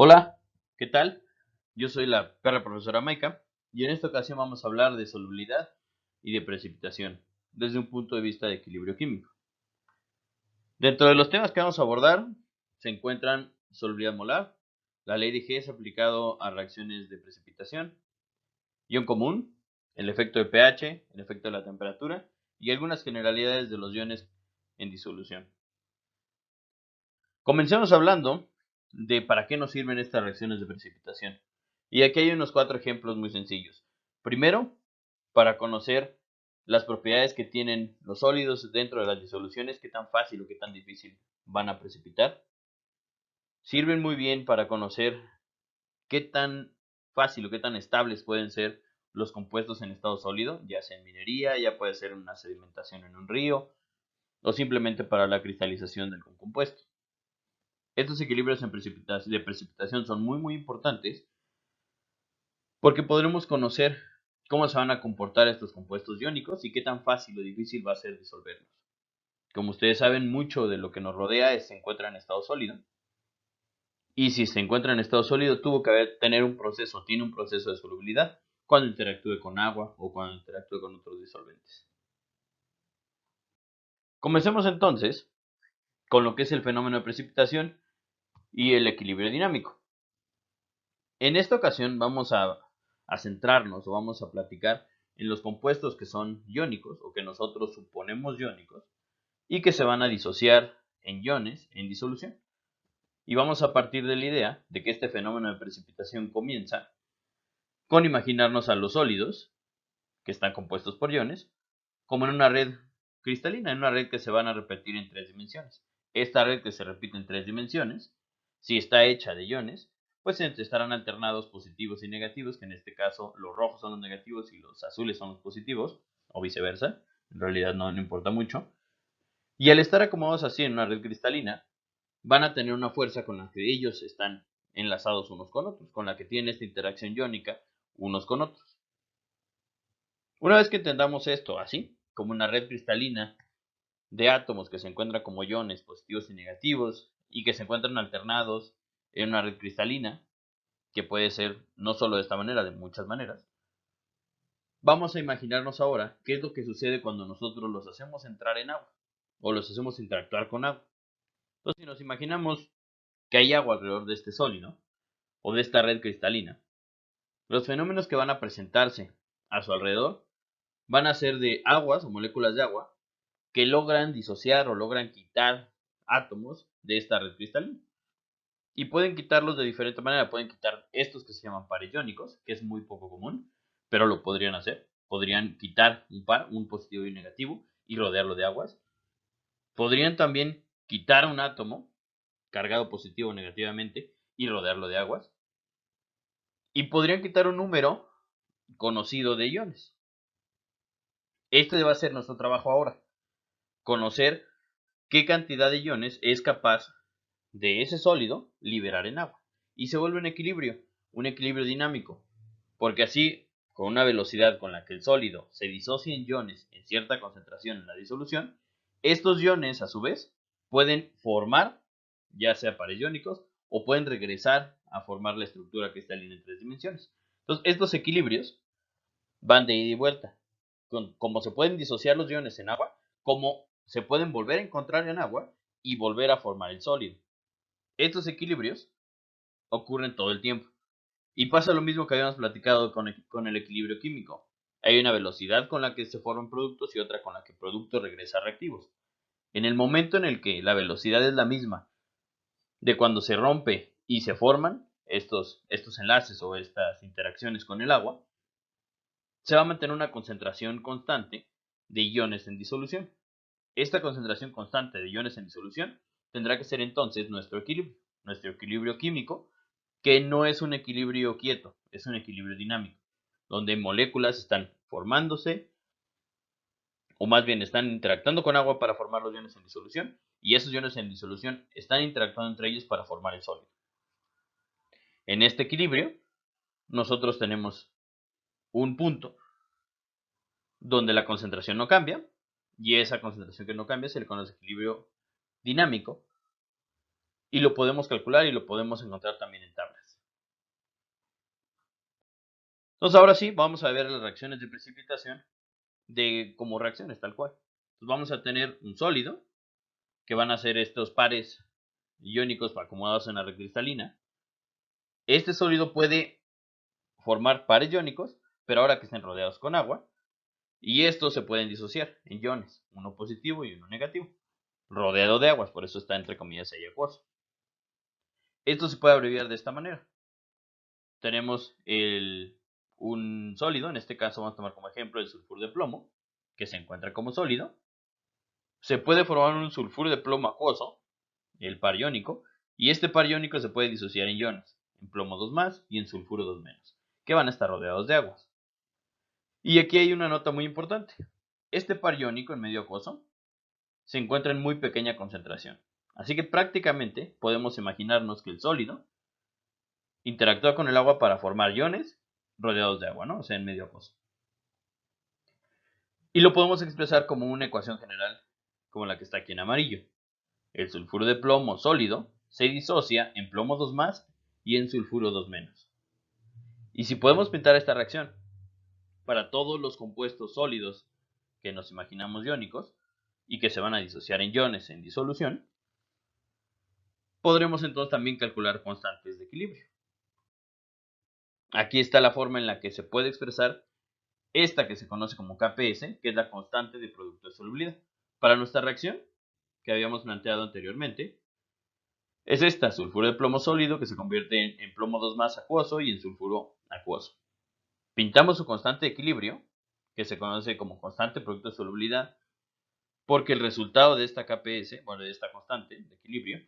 Hola, ¿qué tal? Yo soy la perra profesora Maika y en esta ocasión vamos a hablar de solubilidad y de precipitación desde un punto de vista de equilibrio químico. Dentro de los temas que vamos a abordar se encuentran solubilidad molar, la ley de Hess aplicado a reacciones de precipitación, ion común, el efecto de pH, el efecto de la temperatura y algunas generalidades de los iones en disolución. Comencemos hablando de para qué nos sirven estas reacciones de precipitación. Y aquí hay unos 4 ejemplos muy sencillos. Primero, para conocer las propiedades que tienen los sólidos dentro de las disoluciones, qué tan fácil o qué tan difícil van a precipitar. Sirven muy bien para conocer qué tan fácil o qué tan estables pueden ser los compuestos en estado sólido, ya sea en minería, ya puede ser una sedimentación en un río, o simplemente para la cristalización del compuesto. Estos equilibrios de precipitación son muy importantes porque podremos conocer cómo se van a comportar estos compuestos iónicos y qué tan fácil o difícil va a ser disolverlos. Como ustedes saben, mucho de lo que nos rodea se encuentra en estado sólido. Y si se encuentra en estado sólido, tiene un proceso de solubilidad cuando interactúe con agua o cuando interactúe con otros disolventes. Comencemos entonces con lo que es el fenómeno de precipitación y el equilibrio dinámico. En esta ocasión vamos a centrarnos o vamos a platicar en los compuestos que son iónicos o que nosotros suponemos iónicos y que se van a disociar en iones en disolución. Y vamos a partir de la idea de que este fenómeno de precipitación comienza con imaginarnos a los sólidos, que están compuestos por iones, como en una red cristalina, en una red que se van a repetir en 3 dimensiones. Esta red que se repite en 3 dimensiones, si está hecha de iones, pues estarán alternados positivos y negativos, que en este caso los rojos son los negativos y los azules son los positivos, o viceversa, en realidad no importa mucho. Y al estar acomodados así en una red cristalina, van a tener una fuerza con la que ellos están enlazados unos con otros, con la que tienen esta interacción iónica unos con otros. Una vez que entendamos esto así, como una red cristalina de átomos que se encuentran como iones positivos y negativos y que se encuentran alternados en una red cristalina, que puede ser no solo de esta manera, de muchas maneras, vamos a imaginarnos ahora qué es lo que sucede cuando nosotros los hacemos entrar en agua o los hacemos interactuar con agua. Entonces, si nos imaginamos que hay agua alrededor de este sólido o de esta red cristalina, los fenómenos que van a presentarse a su alrededor van a ser de aguas o moléculas de agua que logran disociar o logran quitar átomos de esta red cristalina. Y pueden quitarlos de diferente manera. Pueden quitar estos que se llaman pares iónicos, que es muy poco común, pero lo podrían hacer. Podrían quitar un par, un positivo y un negativo, y rodearlo de aguas. Podrían también quitar un átomo cargado positivo o negativamente y rodearlo de aguas. Y podrían quitar un número conocido de iones. Este va a ser nuestro trabajo ahora. Conocer qué cantidad de iones es capaz de ese sólido liberar en agua. Y se vuelve un equilibrio dinámico. Porque así, con una velocidad con la que el sólido se disocia en iones en cierta concentración en la disolución, estos iones a su vez pueden formar, ya sea pares iónicos, o pueden regresar a formar la estructura cristalina en 3 dimensiones. Entonces, estos equilibrios van de ida y vuelta. Como se pueden disociar los iones en agua, como se pueden volver a encontrar en agua y volver a formar el sólido. Estos equilibrios ocurren todo el tiempo. Y pasa lo mismo que habíamos platicado con el equilibrio químico. Hay una velocidad con la que se forman productos y otra con la que el producto regresa a reactivos. En el momento en el que la velocidad es la misma de cuando se rompe y se forman estos enlaces o estas interacciones con el agua, se va a mantener una concentración constante de iones en disolución. Esta concentración constante de iones en disolución tendrá que ser entonces nuestro equilibrio químico, que no es un equilibrio quieto, es un equilibrio dinámico, donde moléculas están formándose, o más bien están interactuando con agua para formar los iones en disolución, y esos iones en disolución están interactuando entre ellos para formar el sólido. En este equilibrio, nosotros tenemos un punto donde la concentración no cambia, y esa concentración que no cambia se le conoce equilibrio dinámico, y lo podemos calcular y lo podemos encontrar también en tablas. Entonces ahora sí, vamos a ver las reacciones de precipitación como reacciones tal cual. Entonces vamos a tener un sólido, que van a ser estos pares iónicos acomodados en la red cristalina. Este sólido puede formar pares iónicos, pero ahora que estén rodeados con agua, y estos se pueden disociar en iones, uno positivo y uno negativo, rodeado de aguas, por eso está entre comillas ahí acuoso. Esto se puede abreviar de esta manera. Tenemos un sólido, en este caso vamos a tomar como ejemplo el sulfuro de plomo, que se encuentra como sólido. Se puede formar un sulfuro de plomo acuoso, el par iónico, y este par iónico se puede disociar en iones, en plomo 2+ y en sulfuro 2-, que van a estar rodeados de aguas. Y aquí hay una nota muy importante. Este par iónico en medio acuoso se encuentra en muy pequeña concentración. Así que prácticamente podemos imaginarnos que el sólido interactúa con el agua para formar iones rodeados de agua, ¿no? O sea, en medio acuoso. Y lo podemos expresar como una ecuación general, como la que está aquí en amarillo. El sulfuro de plomo sólido se disocia en plomo 2+ y en sulfuro 2-. Y si podemos pintar esta reacción para todos los compuestos sólidos que nos imaginamos iónicos y que se van a disociar en iones en disolución, podremos entonces también calcular constantes de equilibrio. Aquí está la forma en la que se puede expresar esta que se conoce como Kps, que es la constante de producto de solubilidad. Para nuestra reacción, que habíamos planteado anteriormente, es esta, sulfuro de plomo sólido que se convierte en plomo 2+ acuoso y en sulfuro acuoso. Pintamos su constante de equilibrio, que se conoce como constante de producto de solubilidad, porque el resultado de esta Kps, bueno, de esta constante de equilibrio,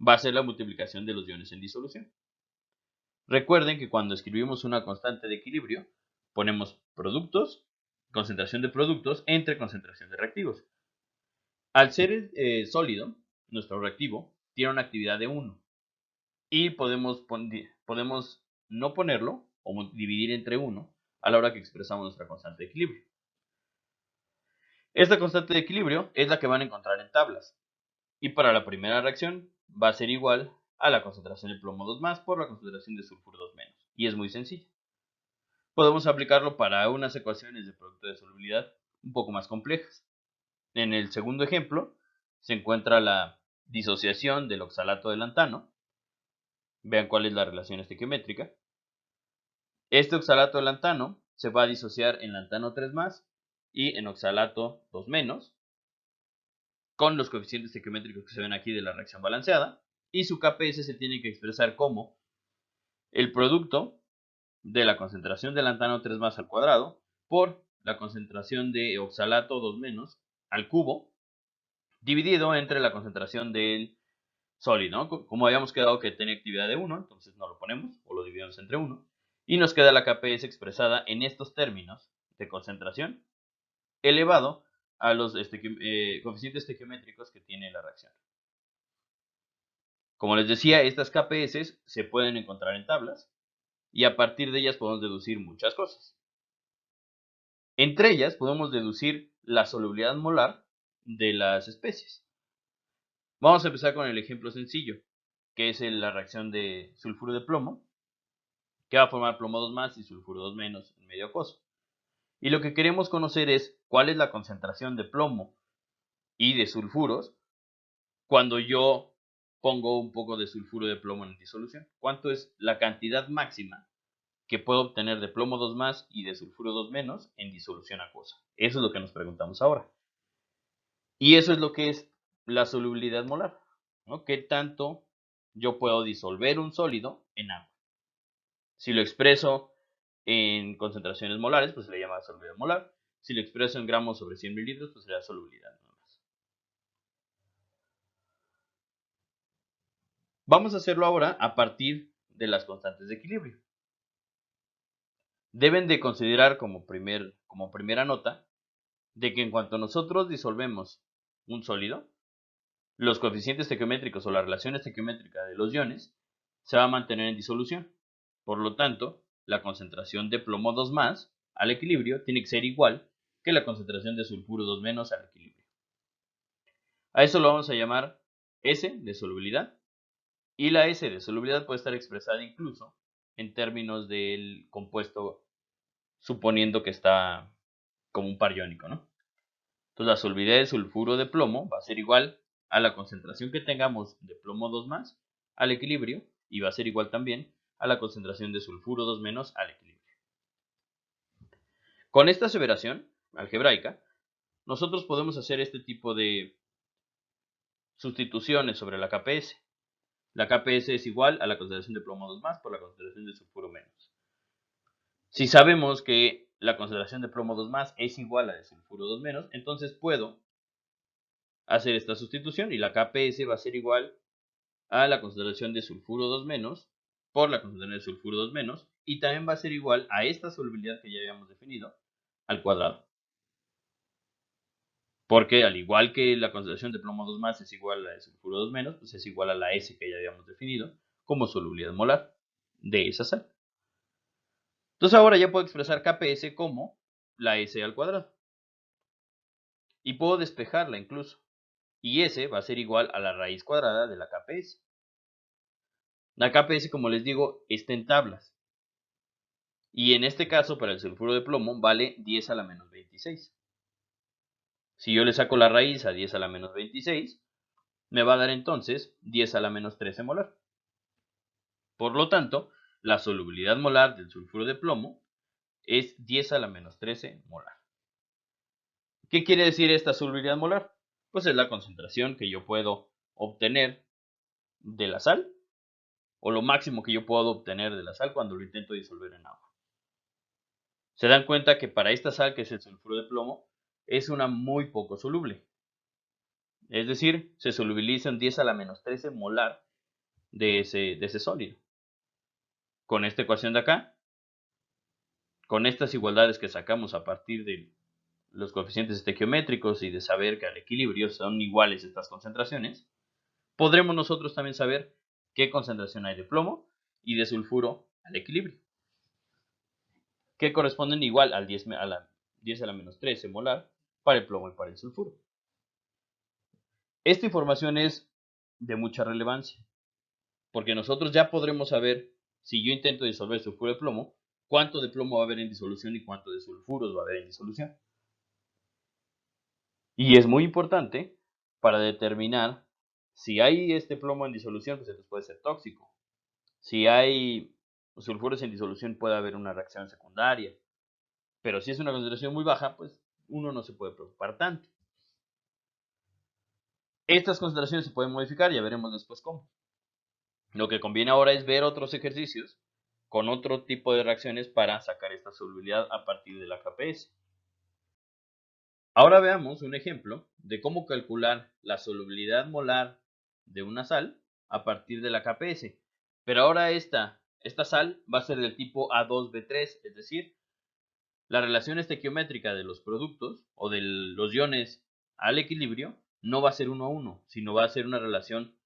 va a ser la multiplicación de los iones en disolución. Recuerden que cuando escribimos una constante de equilibrio, ponemos productos, concentración de productos entre concentración de reactivos. Al ser sólido, nuestro reactivo tiene una actividad de 1 y podemos no ponerlo o dividir entre 1 a la hora que expresamos nuestra constante de equilibrio. Esta constante de equilibrio es la que van a encontrar en tablas y para la primera reacción va a ser igual a la concentración de plomo 2+ por la concentración de sulfuro 2- y es muy sencilla. Podemos aplicarlo para unas ecuaciones de producto de solubilidad un poco más complejas. En el segundo ejemplo se encuentra la disociación del oxalato de lantano. Vean cuál es la relación estequiométrica. Este oxalato de lantano se va a disociar en lantano 3+ y en oxalato 2- con los coeficientes estequiométricos que se ven aquí de la reacción balanceada, y su Kps se tiene que expresar como el producto de la concentración de lantano 3+ al cuadrado por la concentración de oxalato 2- al cubo, dividido entre la concentración del sólido, ¿no? Como habíamos quedado que tenía actividad de 1, entonces no lo ponemos o lo dividimos entre 1, y nos queda la Kps expresada en estos términos de concentración elevado a los coeficientes estequiométricos que tiene la reacción. Como les decía, estas Kps se pueden encontrar en tablas y a partir de ellas podemos deducir muchas cosas. Entre ellas podemos deducir la solubilidad molar de las especies. Vamos a empezar con el ejemplo sencillo, que es la reacción de sulfuro de plomo, que va a formar plomo 2+ y sulfuro 2- en medio acuoso. Y lo que queremos conocer es cuál es la concentración de plomo y de sulfuros cuando yo pongo un poco de sulfuro de plomo en disolución. ¿Cuánto es la cantidad máxima que puedo obtener de plomo 2+ y de sulfuro 2- en disolución acuosa? Eso es lo que nos preguntamos ahora. Y eso es lo que es la solubilidad molar, ¿no? ¿Qué tanto yo puedo disolver un sólido en agua? Si lo expreso en concentraciones molares, pues se le llama solubilidad molar. Si lo expreso en gramos sobre 100 mililitros, pues será solubilidad nada más. Vamos a hacerlo ahora a partir de las constantes de equilibrio. Deben de considerar como primera nota de que en cuanto nosotros disolvemos un sólido, los coeficientes estequiométricos o la relación estequiométrica de los iones se va a mantener en disolución. Por lo tanto, la concentración de plomo 2+ al equilibrio tiene que ser igual que la concentración de sulfuro 2- al equilibrio. A eso lo vamos a llamar S de solubilidad Y la S de solubilidad puede estar expresada incluso en términos del compuesto, suponiendo que está como un par iónico, ¿no? Entonces la solubilidad de sulfuro de plomo va a ser igual a la concentración que tengamos de plomo 2+ al equilibrio, y va a ser igual también a la concentración de sulfuro 2- al equilibrio. Con esta aseveración algebraica, nosotros podemos hacer este tipo de sustituciones sobre la KPS. La KPS es igual a la concentración de plomo 2+ por la concentración de sulfuro menos. Si sabemos que la concentración de plomo 2+ es igual a la de sulfuro 2-, entonces puedo hacer esta sustitución y la KPS va a ser igual a la concentración de sulfuro 2- por la concentración de sulfuro 2-, y también va a ser igual a esta solubilidad que ya habíamos definido al cuadrado. Porque al igual que la concentración de plomo 2+ es igual a la de sulfuro 2-, pues es igual a la S que ya habíamos definido como solubilidad molar de esa sal. Entonces ahora ya puedo expresar KPS como la S al cuadrado. Y puedo despejarla incluso. Y S va a ser igual a la raíz cuadrada de la KPS. La KPS, como les digo, está en tablas. Y en este caso, para el sulfuro de plomo, vale 10 a la menos 26. Si yo le saco la raíz a 10 a la menos 26, me va a dar entonces 10 a la menos 13 molar. Por lo tanto, la solubilidad molar del sulfuro de plomo es 10 a la menos 13 molar. ¿Qué quiere decir esta solubilidad molar? Pues es la concentración que yo puedo obtener de la sal, o lo máximo que yo puedo obtener de la sal cuando lo intento disolver en agua. Se dan cuenta que para esta sal, que es el sulfuro de plomo, es una muy poco soluble. Es decir, se solubiliza en 10 a la menos 13 molar de ese sólido. Con esta ecuación de acá, con estas igualdades que sacamos a partir de los coeficientes estequiométricos y de saber que al equilibrio son iguales estas concentraciones, podremos nosotros también saber qué concentración hay de plomo y de sulfuro al equilibrio, que corresponden igual al 10 a la menos 13 molar para el plomo y para el sulfuro. Esta información es de mucha relevancia, porque nosotros ya podremos saber, si yo intento disolver sulfuro de plomo, cuánto de plomo va a haber en disolución y cuánto de sulfuros va a haber en disolución. Y es muy importante para determinar si hay este plomo en disolución, pues entonces puede ser tóxico. Si hay sulfuros en disolución, puede haber una reacción secundaria. Pero si es una concentración muy baja, pues uno no se puede preocupar tanto. Estas concentraciones se pueden modificar, ya veremos después cómo. Lo que conviene ahora es ver otros ejercicios con otro tipo de reacciones para sacar esta solubilidad a partir de la KPS. Ahora veamos un ejemplo de cómo calcular la solubilidad molar de una sal a partir de la KPS. Pero ahora esta sal va a ser del tipo A2B3, es decir, la relación estequiométrica de los productos o de los iones al equilibrio no va a ser 1 a 1, sino va a ser una relación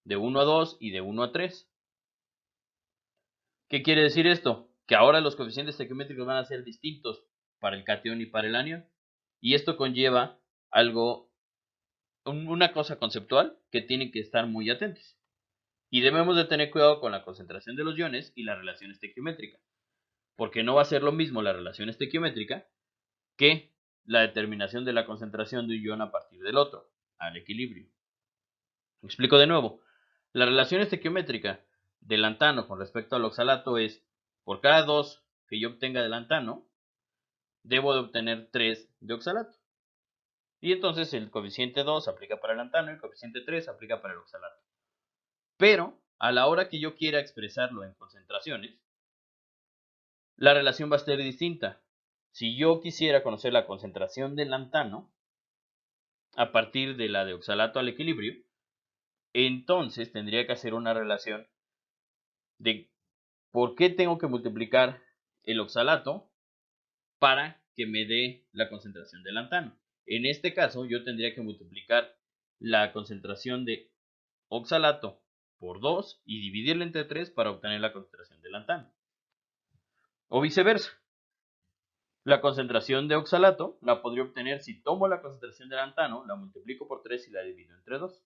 de 1 a 2 y de 1 a 3. ¿Qué quiere decir esto? Que ahora los coeficientes estequiométricos van a ser distintos para el catión y para el anión. Y esto conlleva una cosa conceptual que tienen que estar muy atentos. Y debemos de tener cuidado con la concentración de los iones y la relación estequiométrica, porque no va a ser lo mismo la relación estequiométrica que la determinación de la concentración de un ion a partir del otro, al equilibrio. Explico de nuevo. La relación estequiométrica del lantano con respecto al oxalato es, por cada 2 que yo obtenga de lantano, debo de obtener 3 de oxalato. Y entonces el coeficiente 2 aplica para el lantano y el coeficiente 3 aplica para el oxalato. Pero a la hora que yo quiera expresarlo en concentraciones, la relación va a ser distinta. Si yo quisiera conocer la concentración del lantano a partir de la de oxalato al equilibrio, entonces tendría que hacer una relación de por qué tengo que multiplicar el oxalato para que me dé la concentración de lantano. En este caso, yo tendría que multiplicar la concentración de oxalato por 2 y dividirla entre 3 para obtener la concentración de lantano. O viceversa. La concentración de oxalato la podría obtener si tomo la concentración de lantano, la multiplico por 3 y la divido entre 2.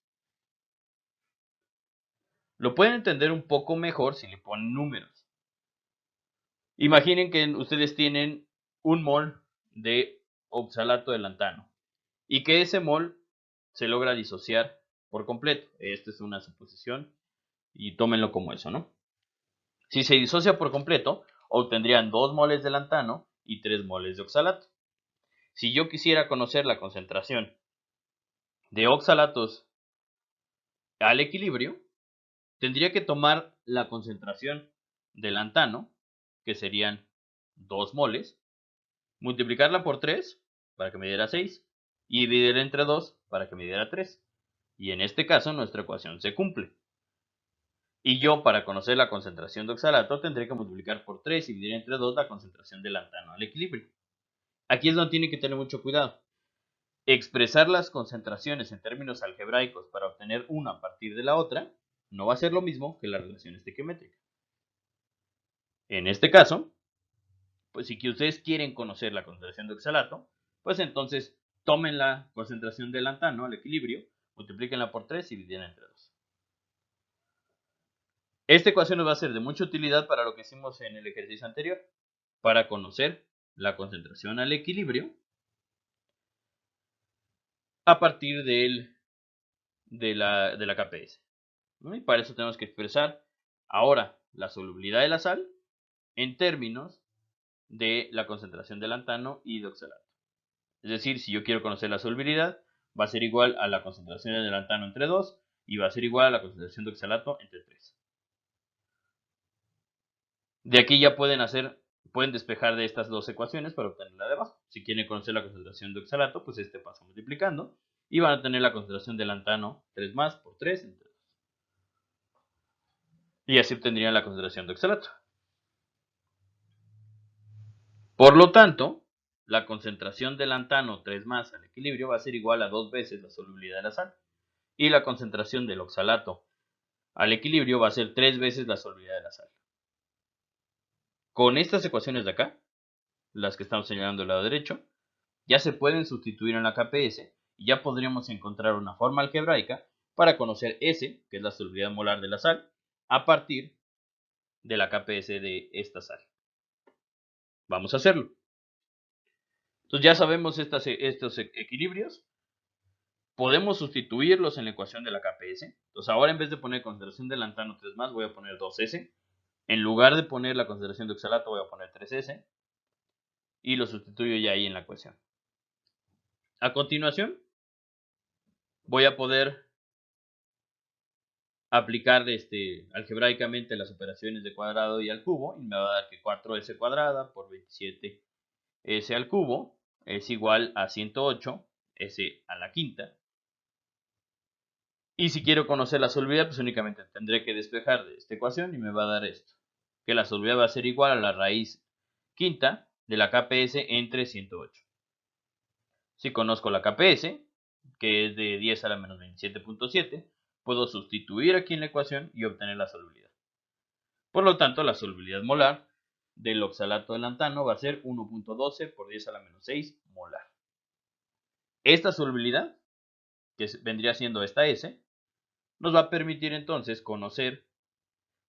Lo pueden entender un poco mejor si le ponen números. Imaginen que ustedes tienen un mol de oxalato de lantano y que ese mol se logra disociar por completo. Esta es una suposición y tómenlo como eso, ¿no? Si se disocia por completo, obtendrían 2 moles de lantano y 3 moles de oxalato. Si yo quisiera conocer la concentración de oxalatos al equilibrio, tendría que tomar la concentración de lantano, que serían 2 moles, multiplicarla por 3 para que me diera 6 y dividir entre 2 para que me diera 3. Y en este caso nuestra ecuación se cumple. Y yo, para conocer la concentración de oxalato, tendré que multiplicar por 3 y dividir entre 2 la concentración de lantano al equilibrio. Aquí es donde tiene que tener mucho cuidado. Expresar las concentraciones en términos algebraicos para obtener una a partir de la otra no va a ser lo mismo que la relación estequiométrica. En este caso, pues si ustedes quieren conocer la concentración de oxalato, pues entonces tomen la concentración de lantano al equilibrio, multiplíquenla por 3 y dividen entre 2. Esta ecuación nos va a ser de mucha utilidad para lo que hicimos en el ejercicio anterior, para conocer la concentración al equilibrio a partir de la KPS. Y para eso tenemos que expresar ahora la solubilidad de la sal en términos de la concentración de lantano y de oxalato. Es decir, si yo quiero conocer la solubilidad, va a ser igual a la concentración de lantano entre 2 y va a ser igual a la concentración de oxalato entre 3. De aquí ya pueden despejar de estas dos ecuaciones para obtener la de abajo. Si quieren conocer la concentración de oxalato, pues este pasa multiplicando y van a tener la concentración de lantano 3 más por 3 entre 2. Y así obtendrían la concentración de oxalato. Por lo tanto, la concentración de lantano 3 más al equilibrio va a ser igual a 2 veces la solubilidad de la sal. Y la concentración del oxalato al equilibrio va a ser 3 veces la solubilidad de la sal. Con estas ecuaciones de acá, las que estamos señalando del lado derecho, ya se pueden sustituir en la KPS y ya podríamos encontrar una forma algebraica para conocer S, que es la solubilidad molar de la sal, a partir de la KPS de esta sal. Vamos a hacerlo. Entonces ya sabemos estos equilibrios. Podemos sustituirlos en la ecuación de la KPS. Entonces ahora en vez de poner concentración de lantano 3 más, voy a poner 2S. En lugar de poner la concentración de oxalato, voy a poner 3S. Y lo sustituyo ya ahí en la ecuación. A continuación, voy a poder aplicar algebraicamente las operaciones de cuadrado y al cubo. Y me va a dar que 4S cuadrada por 27S al cubo es igual a 108S a la quinta. Y si quiero conocer la solubilidad, pues únicamente tendré que despejar de esta ecuación y me va a dar esto. Que la solubilidad va a ser igual a la raíz quinta de la KPS entre 108. Si conozco la KPS, que es de 10 a la menos 27.7, puedo sustituir aquí en la ecuación y obtener la solubilidad. Por lo tanto, la solubilidad molar del oxalato de lantano va a ser 1.12 por 10 a la menos 6 molar. Esta solubilidad, que vendría siendo esta S, nos va a permitir entonces conocer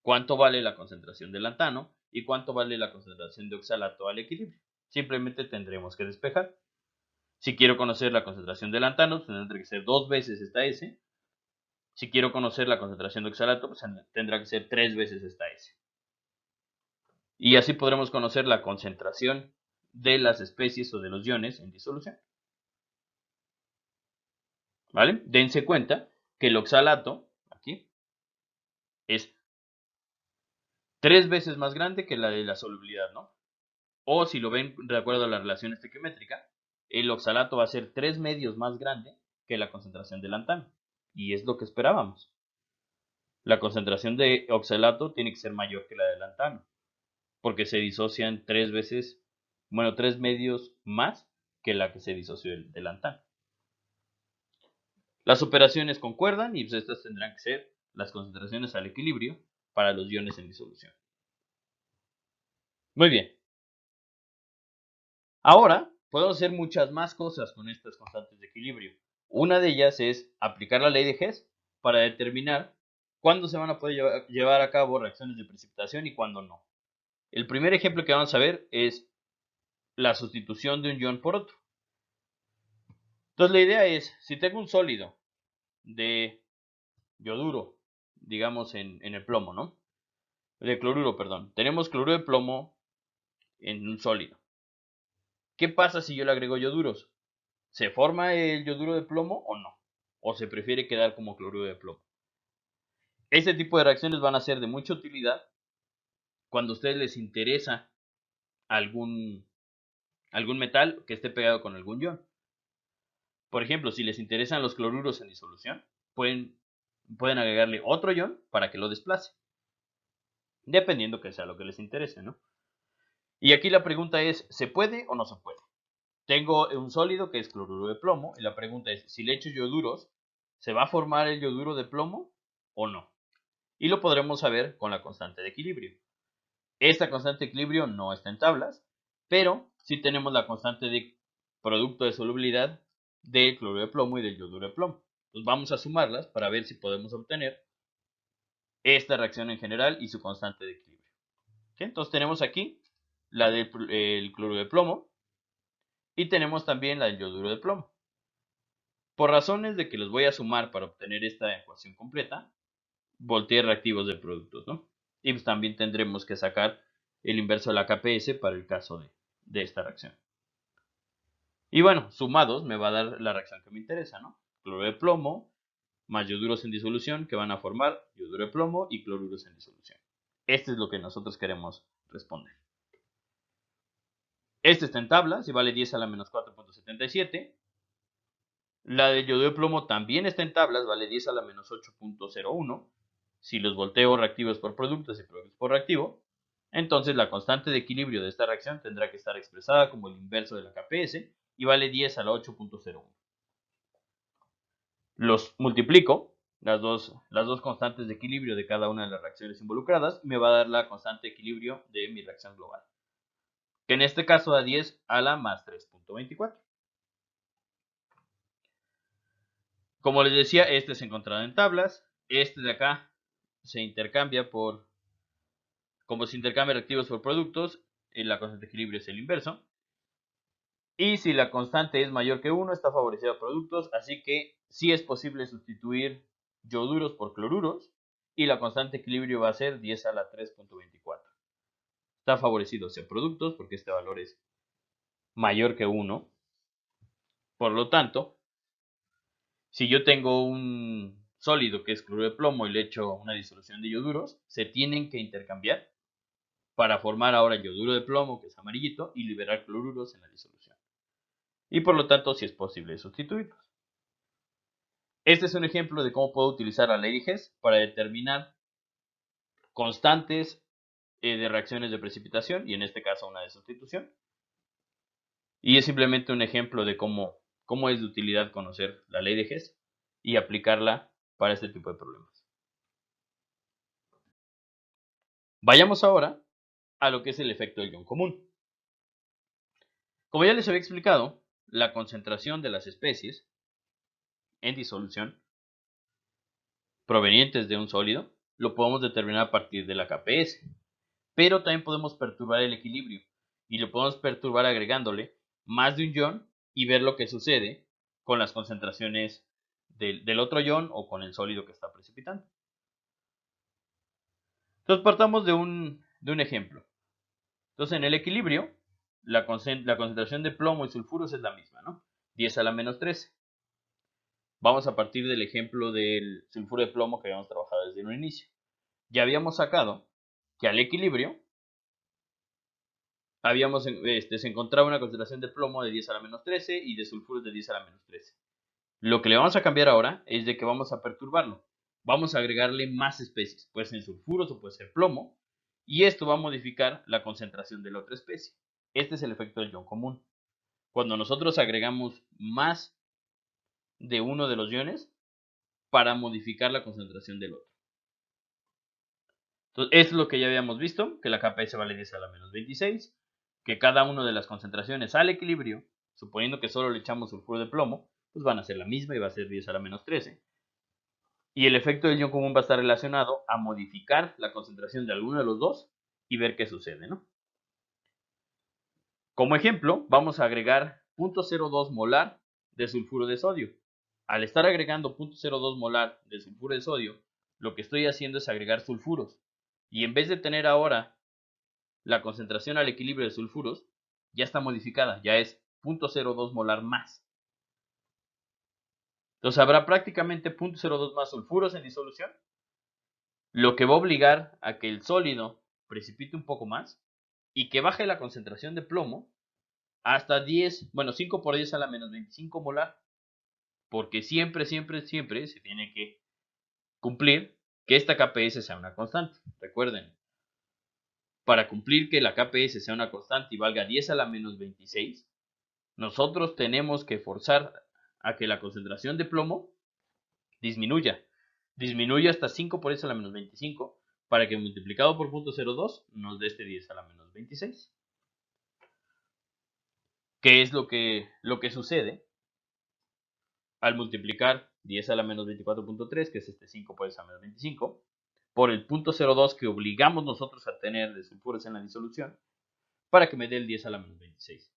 cuánto vale la concentración de lantano y cuánto vale la concentración de oxalato al equilibrio. Simplemente tendremos que despejar. Si quiero conocer la concentración de lantano, pues tendrá que ser 2 veces esta S. Si quiero conocer la concentración de oxalato, pues tendrá que ser 3 veces esta S. Y así podremos conocer la concentración de las especies o de los iones en disolución. ¿Vale? Dense cuenta que el oxalato, aquí, es 3 veces más grande que la de la solubilidad, ¿no? O si lo ven de acuerdo a la relación estequiométrica, el oxalato va a ser 3 medios más grande que la concentración de lantano. Y es lo que esperábamos. La concentración de oxalato tiene que ser mayor que la de lantano, porque se disocian 3 veces, bueno, 3 medios más que la que se disoció de lantano. Las operaciones concuerdan y pues estas tendrán que ser las concentraciones al equilibrio para los iones en disolución. Muy bien. Ahora podemos hacer muchas más cosas con estas constantes de equilibrio. Una de ellas es aplicar la ley de Hess para determinar cuándo se van a poder llevar a cabo reacciones de precipitación y cuándo no. El primer ejemplo que vamos a ver es la sustitución de un ion por otro. Entonces la idea es, si tengo un sólido de yoduro, digamos en el plomo, ¿no? De cloruro, perdón. Tenemos cloruro de plomo en un sólido. ¿Qué pasa si yo le agrego yoduros? ¿Se forma el yoduro de plomo o no? ¿O se prefiere quedar como cloruro de plomo? Este tipo de reacciones van a ser de mucha utilidad cuando a ustedes les interesa algún metal que esté pegado con algún ion. Por ejemplo, si les interesan los cloruros en disolución, pueden agregarle otro ion para que lo desplace, dependiendo que sea lo que les interese, ¿no? Y aquí la pregunta es, ¿se puede o no se puede? Tengo un sólido que es cloruro de plomo y la pregunta es, si le echo yoduros, ¿se va a formar el yoduro de plomo o no? Y lo podremos saber con la constante de equilibrio. Esta constante de equilibrio no está en tablas, pero sí tenemos la constante de producto de solubilidad del cloruro de plomo y del yoduro de plomo. Entonces vamos a sumarlas para ver si podemos obtener esta reacción en general y su constante de equilibrio. ¿Okay? Entonces tenemos aquí la del cloruro de plomo y tenemos también la del yoduro de plomo. Por razones de que los voy a sumar para obtener esta ecuación completa, volteé reactivos de productos, ¿no? Y pues también tendremos que sacar el inverso de la KPS para el caso de esta reacción. Y bueno, sumados me va a dar la reacción que me interesa, ¿no? Cloruro de plomo más yoduros en disolución que van a formar yoduro de plomo y cloruros en disolución. Este es lo que nosotros queremos responder. Este está en tablas y vale 10 a la menos 4.77. La de yoduro de plomo también está en tablas, vale 10 a la menos 8.01. Si los volteo reactivos por productos y productos por reactivo, entonces la constante de equilibrio de esta reacción tendrá que estar expresada como el inverso de la KPS y vale 10 a la 8.01. Los multiplico, las dos constantes de equilibrio de cada una de las reacciones involucradas, y me va a dar la constante de equilibrio de mi reacción global, que en este caso da 10 a la más 3.24. Como les decía, este se encontrará en tablas, este de acá se intercambia como se intercambia reactivos por productos, la constante de equilibrio es el inverso. Y si la constante es mayor que 1, está favorecida a productos, así que sí es posible sustituir yoduros por cloruros, y la constante de equilibrio va a ser 10 a la 3.24. Está favorecido hacia productos porque este valor es mayor que 1. Por lo tanto, si yo tengo un sólido que es cloruro de plomo y le echo una disolución de yoduros, se tienen que intercambiar para formar ahora yoduro de plomo, que es amarillito, y liberar cloruros en la disolución. Y por lo tanto, sí es posible sustituirlos. Este es un ejemplo de cómo puedo utilizar la ley de Hess para determinar constantes de reacciones de precipitación, y en este caso una de sustitución. Y es simplemente un ejemplo de cómo es de utilidad conocer la ley de Hess y aplicarla para este tipo de problemas. Vayamos ahora a lo que es el efecto del ion común. Como ya les había explicado, la concentración de las especies en disolución provenientes de un sólido lo podemos determinar a partir de la KPS, pero también podemos perturbar el equilibrio y lo podemos perturbar agregándole más de un ion y ver lo que sucede con las concentraciones del otro ion o con el sólido que está precipitando. Entonces partamos de un ejemplo. Entonces en el equilibrio la concentración de plomo y sulfuros es la misma, ¿no? 10 a la menos 13. Vamos a partir del ejemplo del sulfuro de plomo que habíamos trabajado desde un inicio. Ya habíamos sacado que al equilibrio se encontraba una concentración de plomo de 10 a la menos 13 y de sulfuros de 10 a la menos 13. Lo que le vamos a cambiar ahora es de que vamos a perturbarlo. Vamos a agregarle más especies, puede ser sulfuros o puede ser plomo, y esto va a modificar la concentración de la otra especie. Este es el efecto del ion común. Cuando nosotros agregamos más de uno de los iones para modificar la concentración del otro. Entonces, esto es lo que ya habíamos visto, que la KPS vale 10 a la menos 26, que cada una de las concentraciones al equilibrio, suponiendo que solo le echamos sulfuro de plomo, pues van a ser la misma y va a ser 10 a la menos 13. Y el efecto del ion común va a estar relacionado a modificar la concentración de alguno de los dos y ver qué sucede, ¿no? Como ejemplo, vamos a agregar 0.02 molar de sulfuro de sodio. Al estar agregando 0.02 molar de sulfuro de sodio, lo que estoy haciendo es agregar sulfuros. Y en vez de tener ahora la concentración al equilibrio de sulfuros, ya está modificada, ya es 0.02 molar más. Entonces habrá prácticamente 0.02 más sulfuros en disolución, lo que va a obligar a que el sólido precipite un poco más y que baje la concentración de plomo hasta 5 por 10 a la menos 25 molar, porque siempre se tiene que cumplir que esta KPS sea una constante. Recuerden, para cumplir que la KPS sea una constante y valga 10 a la menos 26, nosotros tenemos que forzar a que la concentración de plomo disminuya hasta 5 por 10 a la menos 25 para que multiplicado por 0.02 nos dé este 10 a la menos 26. ¿Qué es lo que sucede al multiplicar 10 a la menos 24.3, que es este 5 por 10 a la menos 25, por el 0.02 que obligamos nosotros a tener de sulfuros en la disolución, para que me dé el 10 a la menos 26?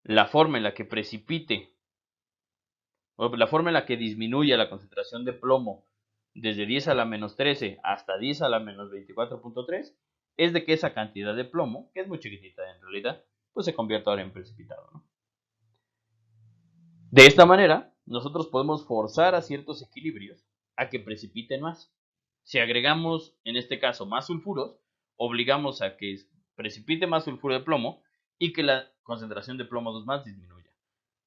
La forma en la que precipite, o la forma en la que disminuya la concentración de plomo desde 10 a la menos 13 hasta 10 a la menos 24.3, es de que esa cantidad de plomo, que es muy chiquitita en realidad, pues se convierta ahora en precipitado, ¿no? De esta manera, nosotros podemos forzar a ciertos equilibrios a que precipiten más. Si agregamos, en este caso, más sulfuros, obligamos a que precipite más sulfuro de plomo y que la concentración de plomo 2 más disminuya.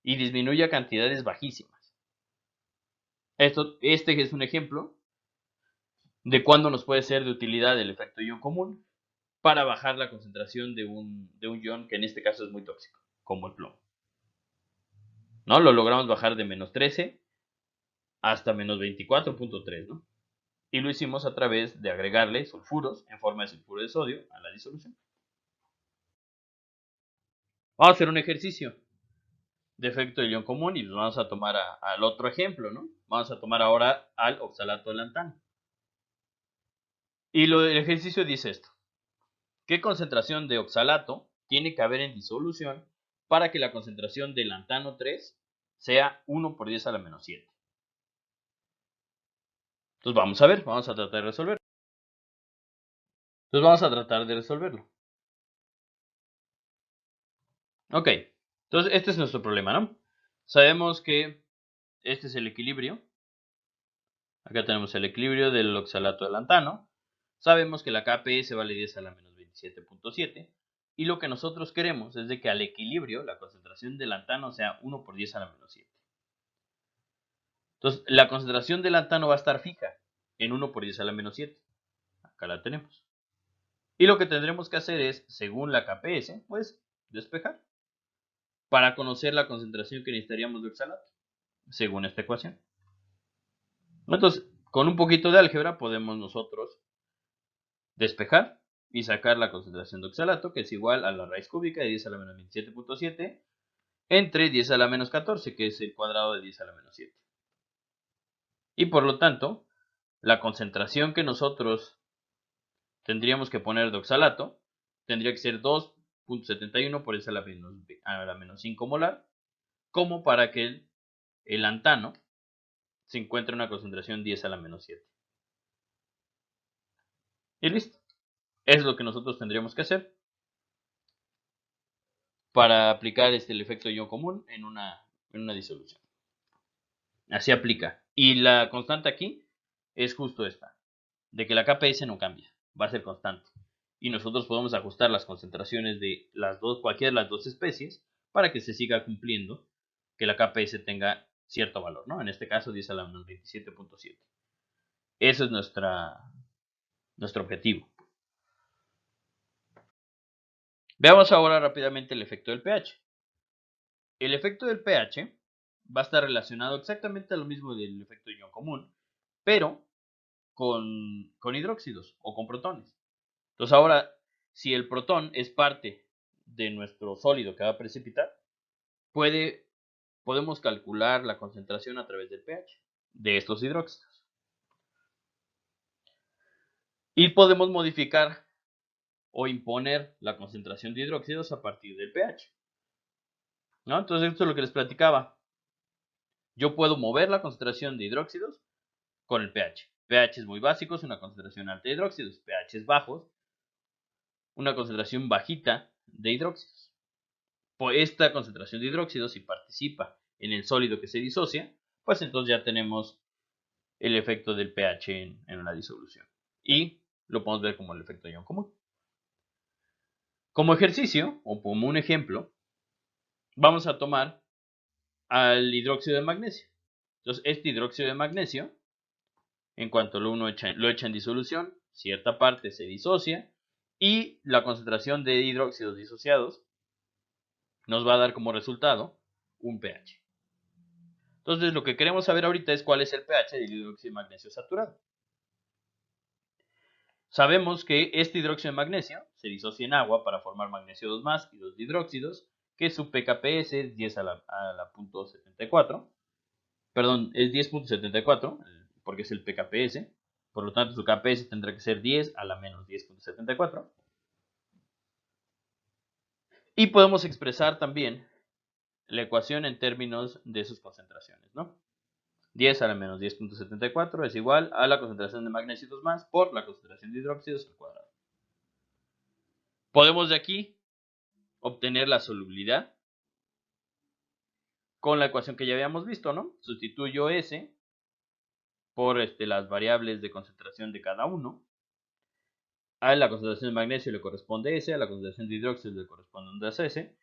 Y disminuya a cantidades bajísimas. Este es un ejemplo de cuándo nos puede ser de utilidad el efecto ion común para bajar la concentración de un ion que en este caso es muy tóxico, como el plomo, ¿no? Lo logramos bajar de menos 13 hasta menos 24.3, ¿no? Y lo hicimos a través de agregarle sulfuros en forma de sulfuro de sodio a la disolución. Vamos a hacer un ejercicio de efecto de ion común y vamos a tomar al otro ejemplo, ¿no? Vamos a tomar ahora al oxalato de lantano. Y el ejercicio dice esto: ¿qué concentración de oxalato tiene que haber en disolución para que la concentración de lantano 3 sea 1 por 10 a la menos 7? Entonces vamos a ver, vamos a tratar de resolverlo. Ok, entonces este es nuestro problema, ¿no? Sabemos que este es el equilibrio. Acá tenemos el equilibrio del oxalato de lantano. Sabemos que la KPS vale 10 a la menos 27.7. Y lo que nosotros queremos es de que al equilibrio la concentración de lantano sea 1 por 10 a la menos 7. Entonces, la concentración de lantano va a estar fija en 1 por 10 a la menos 7. Acá la tenemos. Y lo que tendremos que hacer es, según la KPS, pues despejar para conocer la concentración que necesitaríamos de oxalato, según esta ecuación. Entonces, con un poquito de álgebra podemos nosotros despejar y sacar la concentración de oxalato, que es igual a la raíz cúbica de 10 a la menos 27.7 entre 10 a la menos 14, que es el cuadrado de 10 a la menos 7. Y por lo tanto, la concentración que nosotros tendríamos que poner de oxalato tendría que ser 2.71 por 10 a la menos 5 molar, como para que el lantano se encuentre en una concentración 10 a la menos 7. Y listo. Es lo que nosotros tendríamos que hacer para aplicar el efecto ion común en una disolución. Así aplica. Y la constante aquí es justo esta, de que la KPS no cambia, va a ser constante. Y nosotros podemos ajustar las concentraciones de cualquiera de las dos especies para que se siga cumpliendo que la KPS tenga cierto valor, ¿no? En este caso 10 a la menos 27.7. Eso es nuestro objetivo. Veamos ahora rápidamente el efecto del pH. El efecto del pH va a estar relacionado exactamente a lo mismo del efecto ion común, pero con hidróxidos o con protones. Entonces ahora, si el protón es parte de nuestro sólido que va a precipitar, podemos calcular la concentración a través del pH. de estos hidróxidos. Y podemos modificar o imponer la concentración de hidróxidos a partir del pH, ¿no? Entonces esto es lo que les platicaba. Yo puedo mover la concentración de hidróxidos con el pH. pH es muy básico, es una concentración alta de hidróxidos. pH bajos, una concentración bajita de hidróxidos. Por esta concentración de hidróxidos, si participa en el sólido que se disocia, pues entonces ya tenemos el efecto del pH en una disolución. Y lo podemos ver como el efecto de ion común. Como ejercicio, o como un ejemplo, vamos a tomar al hidróxido de magnesio. Entonces, este hidróxido de magnesio, en cuanto lo echa en disolución, cierta parte se disocia y la concentración de hidróxidos disociados nos va a dar como resultado un pH. Entonces, lo que queremos saber ahorita es cuál es el pH del hidróxido de magnesio saturado. Sabemos que este hidróxido de magnesio se disocia en agua para formar magnesio 2+ y 2 dihidróxidos, que su pKps es 10 a la .74. Perdón, es 10.74, porque es el pKps. Por lo tanto, su Kps tendrá que ser 10 a la menos 10.74. Y podemos expresar también la ecuación en términos de sus concentraciones, ¿no? 10 a la menos 10.74 es igual a la concentración de magnesio 2+ por la concentración de hidróxidos al cuadrado. Podemos de aquí obtener la solubilidad con la ecuación que ya habíamos visto, ¿no? Sustituyo S por las variables de concentración de cada uno. A la concentración de magnesio le corresponde S, a la concentración de hidróxido le corresponde S.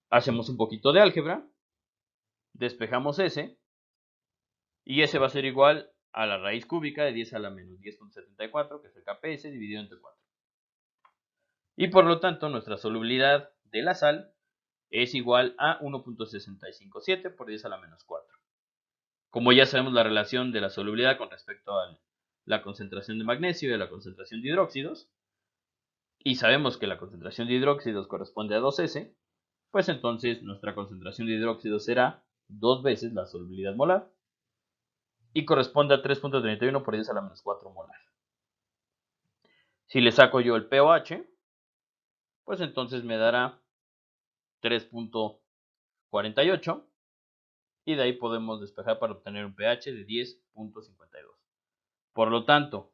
Hacemos un poquito de álgebra, despejamos S, y S va a ser igual a la raíz cúbica de 10 a la menos 10.74, que es el Kps, dividido entre 4. Y por lo tanto, nuestra solubilidad de la sal es igual a 1.657 por 10 a la menos 4. Como ya sabemos la relación de la solubilidad con respecto a la concentración de magnesio y a la concentración de hidróxidos, y sabemos que la concentración de hidróxidos corresponde a 2S, pues entonces nuestra concentración de hidróxidos será 2 veces la solubilidad molar y corresponde a 3.31 por 10 a la menos 4 molar. Si le saco yo el pOH, pues entonces me dará 3.48 y de ahí podemos despejar para obtener un pH de 10.52. Por lo tanto,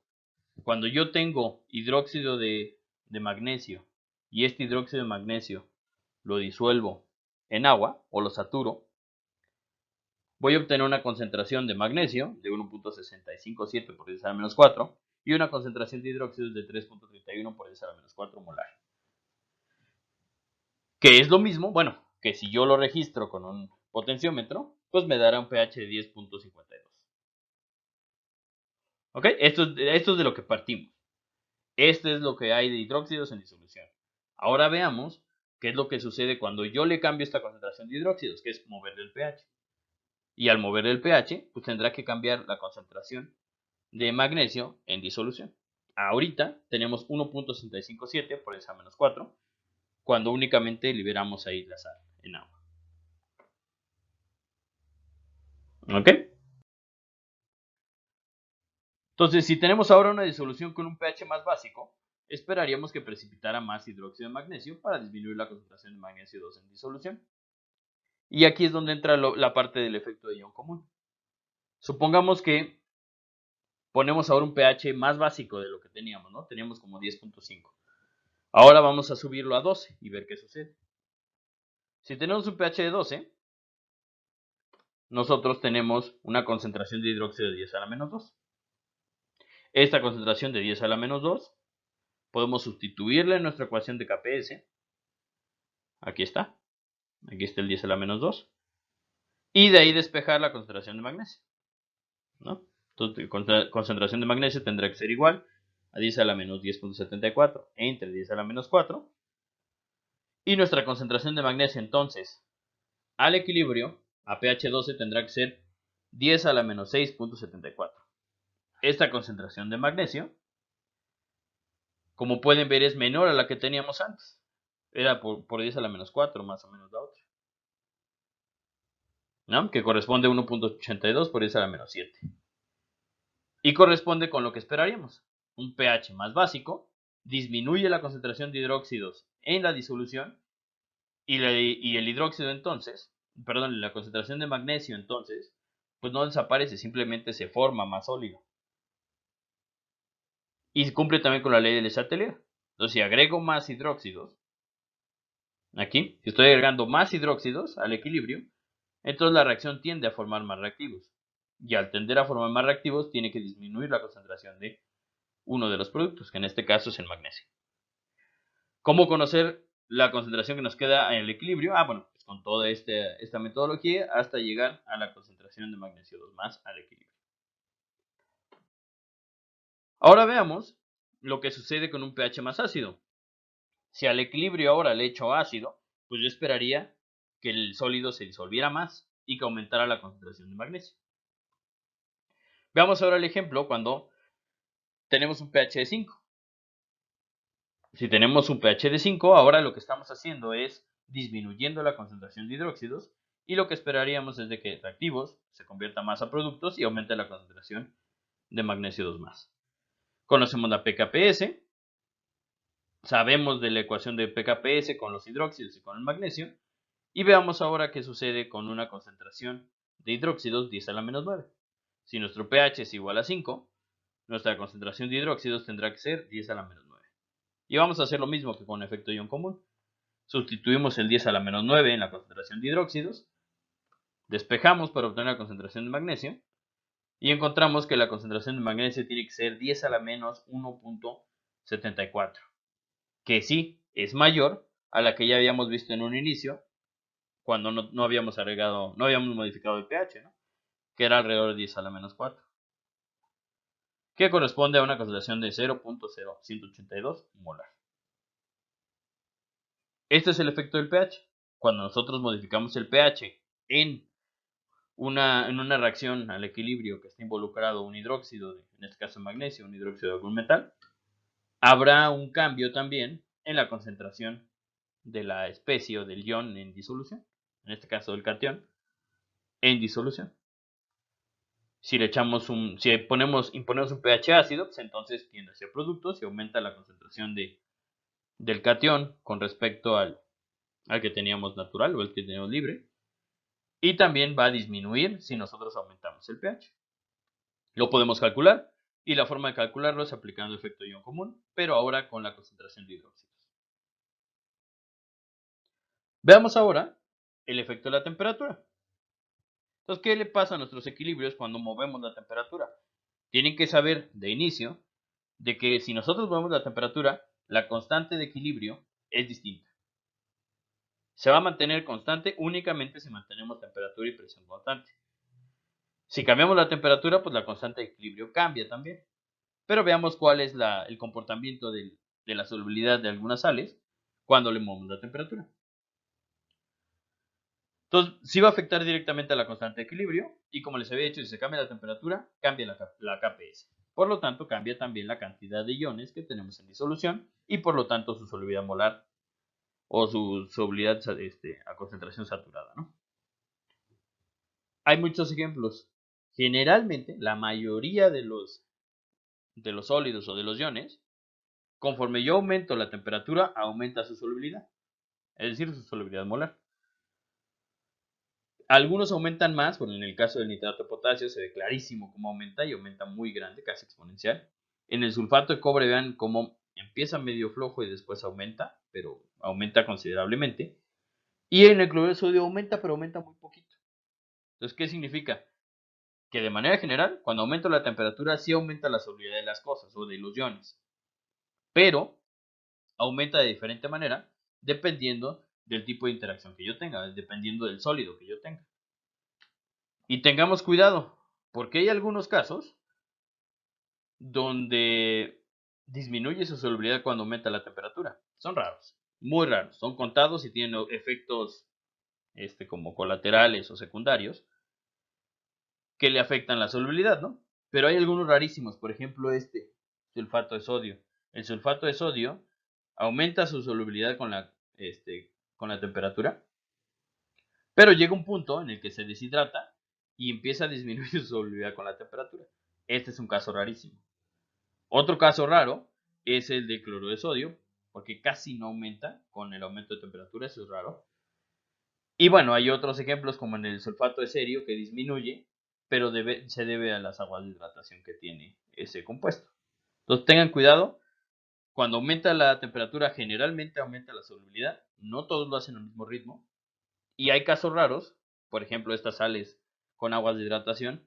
cuando yo tengo hidróxido de magnesio y este hidróxido de magnesio lo disuelvo en agua o lo saturo, voy a obtener una concentración de magnesio de 1.657 por 10 a la menos 4 y una concentración de hidróxidos de 3.31 por 10 a la menos 4 molar. Que es lo mismo, bueno, que si yo lo registro con un potenciómetro, pues me dará un pH de 10.52. ¿Ok? Esto es de lo que partimos. Esto es lo que hay de hidróxidos en disolución. Ahora veamos qué es lo que sucede cuando yo le cambio esta concentración de hidróxidos, que es moverle el pH. Y al mover el pH, pues tendrá que cambiar la concentración de magnesio en disolución. Ahorita tenemos 1.657 por esa menos 4, cuando únicamente liberamos ahí la sal en agua. ¿Ok? Entonces, si tenemos ahora una disolución con un pH más básico, esperaríamos que precipitara más hidróxido de magnesio para disminuir la concentración de magnesio 2 en disolución. Y aquí es donde entra la parte del efecto de ion común. Supongamos que ponemos ahora un pH más básico de lo que teníamos, ¿no? Teníamos como 10.5. Ahora vamos a subirlo a 12 y ver qué sucede. Si tenemos un pH de 12, nosotros tenemos una concentración de hidróxido de 10 a la menos 2. Esta concentración de 10 a la menos 2 podemos sustituirla en nuestra ecuación de Kps. Aquí está el 10 a la menos 2. Y de ahí despejar la concentración de magnesio, ¿no? Entonces, concentración de magnesio tendrá que ser igual a 10 a la menos 10.74 entre 10 a la menos 4. Y nuestra concentración de magnesio entonces al equilibrio a pH 12 tendrá que ser 10 a la menos 6.74. Esta concentración de magnesio, como pueden ver, es menor a la que teníamos antes. Era por 10 a la menos 4 más o menos la otra. ¿no? Que corresponde a 1.82 por 10 a la menos 7. Y corresponde con lo que esperaríamos. Un pH más básico disminuye la concentración de hidróxidos en la disolución y el hidróxido entonces, perdón, la concentración de magnesio entonces, pues no desaparece, simplemente se forma más sólido. Y cumple también con la ley de Le Chatelier. Entonces, si agrego más hidróxidos, aquí, si estoy agregando más hidróxidos al equilibrio, entonces la reacción tiende a formar más reactivos. Y al tender a formar más reactivos, tiene que disminuir la concentración de uno de los productos, que en este caso es el magnesio. ¿Cómo conocer la concentración que nos queda en el equilibrio? Bueno, pues con toda esta metodología hasta llegar a la concentración de magnesio 2 más al equilibrio. Ahora veamos lo que sucede con un pH más ácido. Si al equilibrio ahora le echo ácido, pues yo esperaría que el sólido se disolviera más y que aumentara la concentración de magnesio. Veamos ahora el ejemplo cuando tenemos un pH de 5. Si tenemos un pH de 5, ahora lo que estamos haciendo es disminuyendo la concentración de hidróxidos y lo que esperaríamos es de que reactivos se conviertan más a productos y aumente la concentración de magnesio 2 más. Conocemos la pKps, sabemos de la ecuación de pKps con los hidróxidos y con el magnesio, y veamos ahora qué sucede con una concentración de hidróxidos 10 a la menos 9. Si nuestro pH es igual a 5, nuestra concentración de hidróxidos tendrá que ser 10 a la menos 9. Y vamos a hacer lo mismo que con efecto ion común. Sustituimos el 10 a la menos 9 en la concentración de hidróxidos, despejamos para obtener la concentración de magnesio, y encontramos que la concentración de magnesio tiene que ser 10 a la menos 1.74, que sí es mayor a la que ya habíamos visto en un inicio, cuando no habíamos agregado, no habíamos modificado el pH, ¿no? Que era alrededor de 10 a la menos 4, que corresponde a una concentración de 0.0182 molar. Este es el efecto del pH. Cuando nosotros modificamos el pH en una reacción al equilibrio que está involucrado un hidróxido, en este caso magnesio, un hidróxido de algún metal, habrá un cambio también en la concentración de la especie o del ion en disolución, en este caso del catión, en disolución. Si le echamos imponemos un pH ácido, pues entonces tiende a ser producto, se aumenta la concentración del catión con respecto al que teníamos natural o el que teníamos libre, y también va a disminuir si nosotros aumentamos el pH. Lo podemos calcular, y la forma de calcularlo es aplicando el efecto ion común, pero ahora con la concentración de hidróxidos. Veamos ahora el efecto de la temperatura. Entonces, ¿qué le pasa a nuestros equilibrios cuando movemos la temperatura? Tienen que saber de inicio de que si nosotros movemos la temperatura, la constante de equilibrio es distinta. Se va a mantener constante únicamente si mantenemos temperatura y presión constante. Si cambiamos la temperatura, pues la constante de equilibrio cambia también. Pero veamos cuál es el comportamiento de la solubilidad de algunas sales cuando le movemos la temperatura. Entonces, sí va a afectar directamente a la constante de equilibrio, y como les había dicho, si se cambia la temperatura, cambia la KPS. Por lo tanto, cambia también la cantidad de iones que tenemos en disolución, y por lo tanto su solubilidad molar o su solubilidad a concentración saturada, ¿no? Hay muchos ejemplos. Generalmente, la mayoría de los sólidos o de los iones, conforme yo aumento la temperatura, aumenta su solubilidad, es decir, su solubilidad molar. Algunos aumentan más, bueno, en el caso del nitrato de potasio se ve clarísimo cómo aumenta, y aumenta muy grande, casi exponencial. En el sulfato de cobre vean cómo empieza medio flojo y después aumenta, pero aumenta considerablemente. Y en el cloruro de sodio aumenta, pero aumenta muy poquito. Entonces, ¿qué significa? Que de manera general, cuando aumenta la temperatura, sí aumenta la solubilidad de las cosas o de los iones, pero aumenta de diferente manera dependiendo del tipo de interacción que yo tenga, dependiendo del sólido que yo tenga. Y tengamos cuidado, porque hay algunos casos donde disminuye su solubilidad cuando aumenta la temperatura. Son raros, muy raros, son contados y tienen efectos como colaterales o secundarios que le afectan la solubilidad, ¿no? Pero hay algunos rarísimos, por ejemplo sulfato de sodio. El sulfato de sodio aumenta su solubilidad con la temperatura, Pero llega un punto en el que se deshidrata y empieza a disminuir su solubilidad con la temperatura. Este es un caso rarísimo. Otro caso raro es el de cloruro de sodio, porque casi no aumenta con el aumento de temperatura, eso es raro. Y bueno, hay otros ejemplos como en el sulfato de cerio que disminuye, pero se debe a las aguas de hidratación que tiene ese compuesto. Entonces tengan cuidado, cuando aumenta la temperatura generalmente aumenta la solubilidad, no todos lo hacen al mismo ritmo, y hay casos raros, por ejemplo estas sales con aguas de hidratación,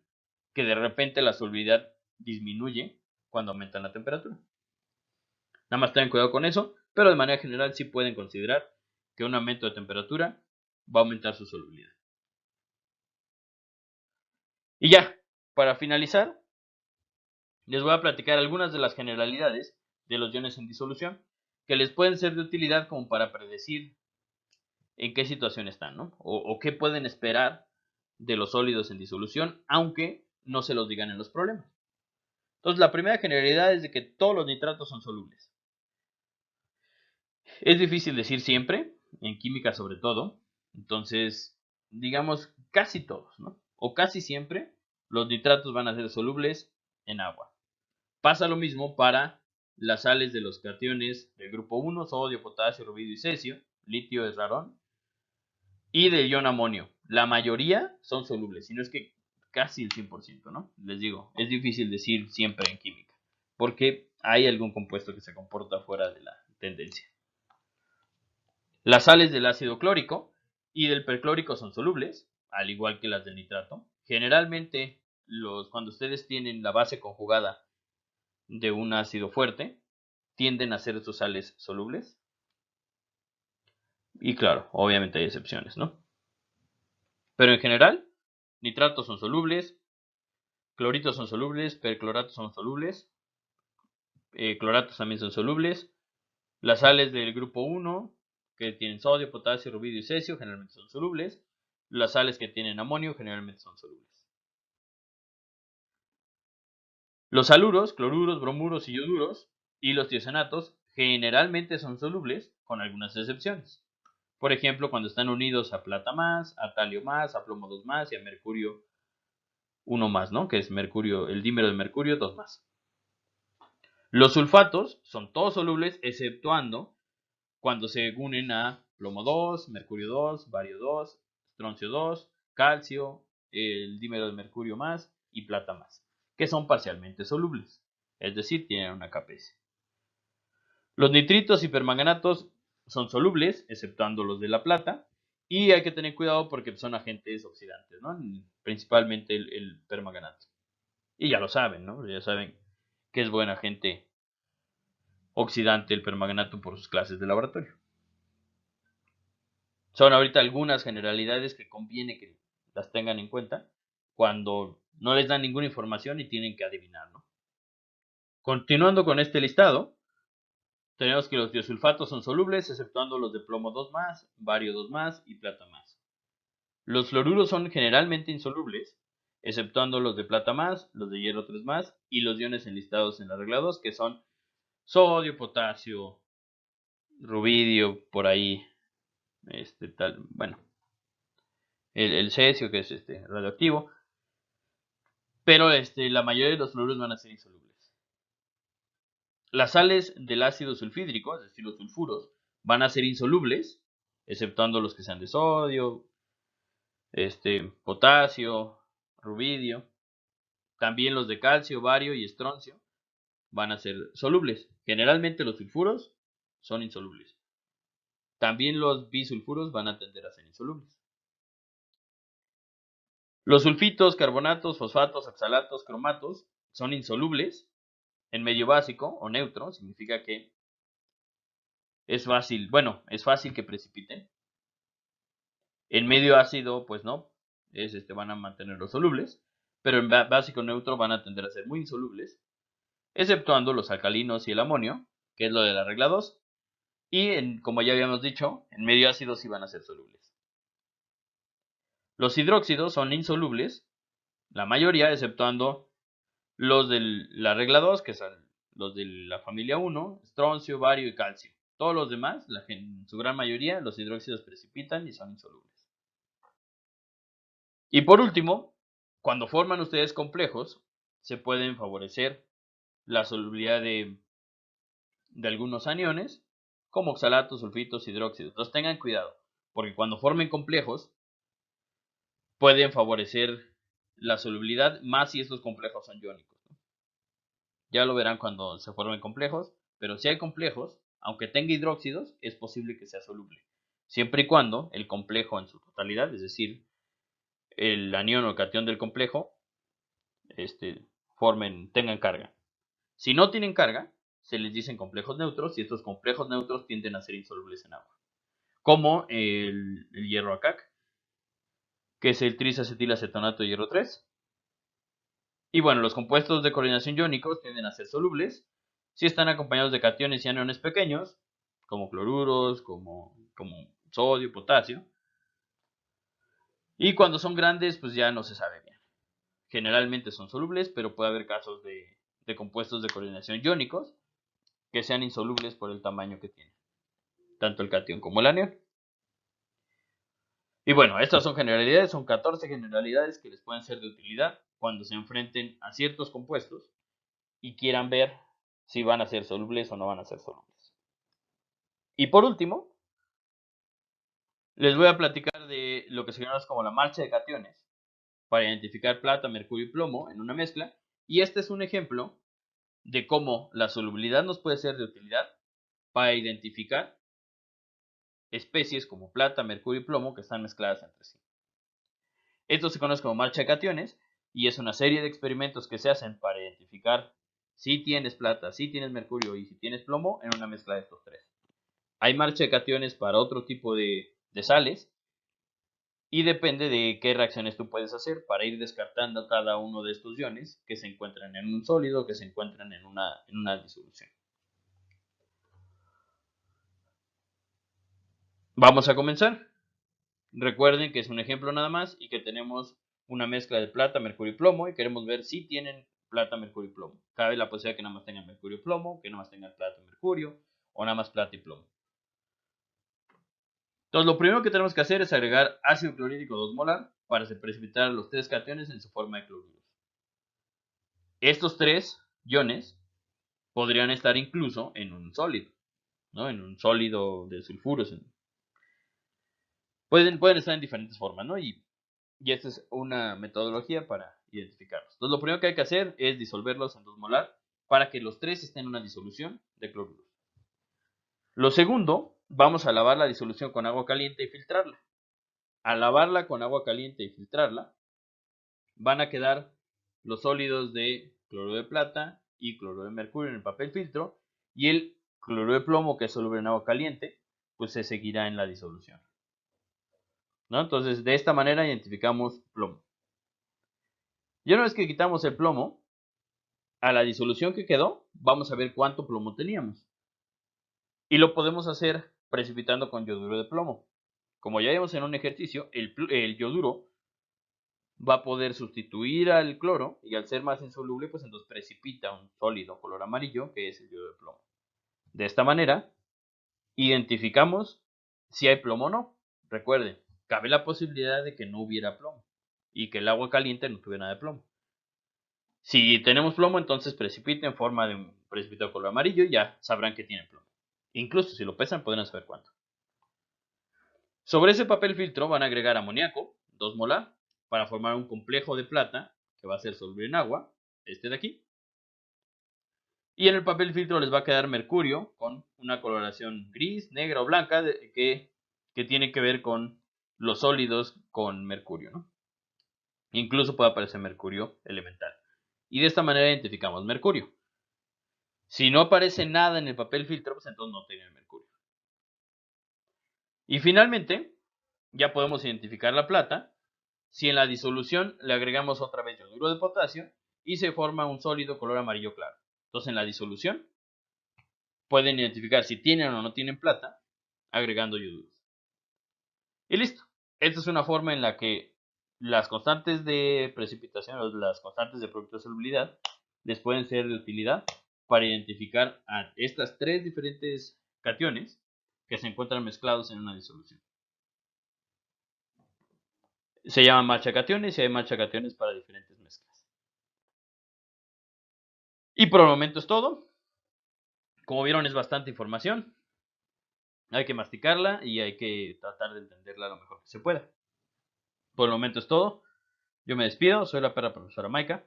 que de repente la solubilidad disminuye cuando aumenta la temperatura. Nada más tengan cuidado con eso, pero de manera general sí pueden considerar que un aumento de temperatura va a aumentar su solubilidad. Y ya, para finalizar, les voy a platicar algunas de las generalidades de los iones en disolución que les pueden ser de utilidad como para predecir en qué situación están, ¿no? O qué pueden esperar de los sólidos en disolución, aunque no se los digan en los problemas. Entonces, la primera generalidad es de que todos los nitratos son solubles. Es difícil decir siempre, en química sobre todo, entonces, digamos casi todos, ¿no? O casi siempre los nitratos van a ser solubles en agua. Pasa lo mismo para las sales de los cationes del grupo 1, sodio, potasio, rubidio y cesio, litio es rarón, y del ion amonio. La mayoría son solubles, si no es que casi el 100%, ¿no? Les digo, es difícil decir siempre en química, porque hay algún compuesto que se comporta fuera de la tendencia. Las sales del ácido clórico y del perclórico son solubles, al igual que las del nitrato. Generalmente, cuando ustedes tienen la base conjugada de un ácido fuerte, tienden a ser sus sales solubles. Y claro, obviamente hay excepciones, ¿no? Pero en general, nitratos son solubles, cloritos son solubles, percloratos son solubles, cloratos también son solubles. Las sales del grupo 1, que tienen sodio, potasio, rubidio y cesio, generalmente son solubles. Las sales que tienen amonio generalmente son solubles. Los haluros, cloruros, bromuros y ioduros y los tiocianatos generalmente son solubles, con algunas excepciones. Por ejemplo, cuando están unidos a plata más, a talio más, a plomo 2 más y a mercurio 1 más, ¿no? Que es mercurio, el dímero de mercurio 2 más. Los sulfatos son todos solubles exceptuando cuando se unen a plomo 2, mercurio 2, bario 2, estroncio 2, calcio, el dímero de mercurio más y plata más, que son parcialmente solubles, es decir, tienen una KPS. Los nitritos y permanganatos son solubles, exceptuando los de la plata, y hay que tener cuidado porque son agentes oxidantes, ¿no? Principalmente el permanganato. Y ya lo saben, ¿no? Ya saben que es buen agente oxidante el permanganato por sus clases de laboratorio. Son ahorita algunas generalidades que conviene que las tengan en cuenta cuando no les dan ninguna información y tienen que adivinar, ¿no? Continuando con este listado, tenemos que los tiosulfatos son solubles, exceptuando los de plomo 2 más, bario 2 más y plata más. Los fluoruros son generalmente insolubles, exceptuando los de plata más, los de hierro 3 más y los iones enlistados en la regla 2, que son sodio, potasio, rubidio, por ahí, bueno, el cesio, que es radioactivo, pero la mayoría de los fluoruros van a ser insolubles. Las sales del ácido sulfídrico, es decir, los sulfuros, van a ser insolubles, exceptuando los que sean de sodio, potasio, rubidio. También los de calcio, bario y estroncio van a ser solubles. Generalmente los sulfuros son insolubles. También los bisulfuros van a tender a ser insolubles. Los sulfitos, carbonatos, fosfatos, oxalatos, cromatos son insolubles en medio básico o neutro, significa que es fácil que precipiten. En medio ácido, pues no, van a mantenerlos solubles, pero en básico neutro van a tender a ser muy insolubles, exceptuando los alcalinos y el amonio, que es lo de la regla 2, y como ya habíamos dicho, en medio ácido sí van a ser solubles. Los hidróxidos son insolubles, la mayoría, exceptuando los de la regla 2, que son los de la familia 1, estroncio, bario y calcio. Todos los demás, en su gran mayoría, los hidróxidos precipitan y son insolubles. Y por último, cuando forman ustedes complejos, se pueden favorecer la solubilidad de algunos aniones, como oxalatos, sulfitos, hidróxidos. Entonces tengan cuidado, porque cuando formen complejos, pueden favorecer la solubilidad, más si estos complejos son iónicos, ¿no? Ya lo verán cuando se formen complejos, pero si hay complejos, aunque tenga hidróxidos, es posible que sea soluble, siempre y cuando el complejo en su totalidad, es decir, el anión o el catión del complejo, tengan carga. Si no tienen carga, se les dicen complejos neutros, y estos complejos neutros tienden a ser insolubles en agua, como el hierro ACAC, que es el trisacetilacetonato de hierro 3. Y bueno, los compuestos de coordinación iónicos tienden a ser solubles si están acompañados de cationes y aniones pequeños, como cloruros, como sodio, potasio. Y cuando son grandes, pues ya no se sabe bien. Generalmente son solubles, pero puede haber casos de compuestos de coordinación iónicos que sean insolubles por el tamaño que tienen, tanto el catión como el anión. Y bueno, estas son generalidades, son 14 generalidades que les pueden ser de utilidad cuando se enfrenten a ciertos compuestos y quieran ver si van a ser solubles o no van a ser solubles. Y por último, les voy a platicar de lo que se conoce como la marcha de cationes para identificar plata, mercurio y plomo en una mezcla. Y este es un ejemplo de cómo la solubilidad nos puede ser de utilidad para identificar especies como plata, mercurio y plomo que están mezcladas entre sí. Esto se conoce como marcha de cationes y es una serie de experimentos que se hacen para identificar si tienes plata, si tienes mercurio y si tienes plomo en una mezcla de estos tres. Hay marcha de cationes para otro tipo de sales y depende de qué reacciones tú puedes hacer para ir descartando cada uno de estos iones que se encuentran en un sólido, que se encuentran en una disolución. Vamos a comenzar. Recuerden que es un ejemplo nada más y que tenemos una mezcla de plata, mercurio y plomo y queremos ver si tienen plata, mercurio y plomo. Cabe la posibilidad que nada más tengan mercurio y plomo, que nada más tengan plata y mercurio o nada más plata y plomo. Entonces lo primero que tenemos que hacer es agregar ácido clorhídrico 2 molar para precipitar los tres cationes en su forma de cloruros. Estos tres iones podrían estar incluso en un sólido, ¿no? En un sólido de sulfuros. Pueden estar en diferentes formas, ¿no? Y esta es una metodología para identificarlos. Entonces, lo primero que hay que hacer es disolverlos en 2 molar para que los tres estén en una disolución de cloruros. Lo segundo, vamos a lavar la disolución con agua caliente y filtrarla. Al lavarla con agua caliente y filtrarla, van a quedar los sólidos de cloruro de plata y cloruro de mercurio en el papel filtro, y el cloruro de plomo, que es soluble en agua caliente, pues se seguirá en la disolución, ¿no? Entonces, de esta manera identificamos plomo. Y una vez que quitamos el plomo, a la disolución que quedó, vamos a ver cuánto plomo teníamos. Y lo podemos hacer precipitando con yoduro de plomo. Como ya vimos en un ejercicio, el yoduro va a poder sustituir al cloro y al ser más insoluble, pues entonces precipita un sólido color amarillo que es el yoduro de plomo. De esta manera, identificamos si hay plomo o no. Recuerden, cabe la posibilidad de que no hubiera plomo y que el agua caliente no tuviera nada de plomo. Si tenemos plomo, entonces precipita en forma de un precipitado color amarillo y ya sabrán que tiene plomo. Incluso si lo pesan, podrán saber cuánto. Sobre ese papel filtro van a agregar amoníaco, 2 molar, para formar un complejo de plata que va a ser soluble en agua, este de aquí. Y en el papel filtro les va a quedar mercurio con una coloración gris, negra o blanca que tiene que ver con los sólidos con mercurio, ¿no? Incluso puede aparecer mercurio elemental. Y de esta manera identificamos mercurio. Si no aparece nada en el papel filtro, pues entonces no tiene mercurio. Y finalmente, ya podemos identificar la plata si en la disolución le agregamos otra vez yoduro de potasio y se forma un sólido color amarillo claro. Entonces en la disolución pueden identificar si tienen o no tienen plata agregando yoduros. Y listo. Esta es una forma en la que las constantes de precipitación o las constantes de producto de solubilidad les pueden ser de utilidad para identificar a estas tres diferentes cationes que se encuentran mezclados en una disolución. Se llaman marchacationes y hay marchacationes para diferentes mezclas. Y por el momento es todo. Como vieron, es bastante información. Hay que masticarla y hay que tratar de entenderla lo mejor que se pueda. Por el momento es todo. Yo me despido, soy la perra profesora Maika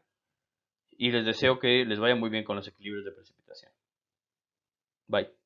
y les deseo que les vaya muy bien con los equilibrios de precipitación. Bye.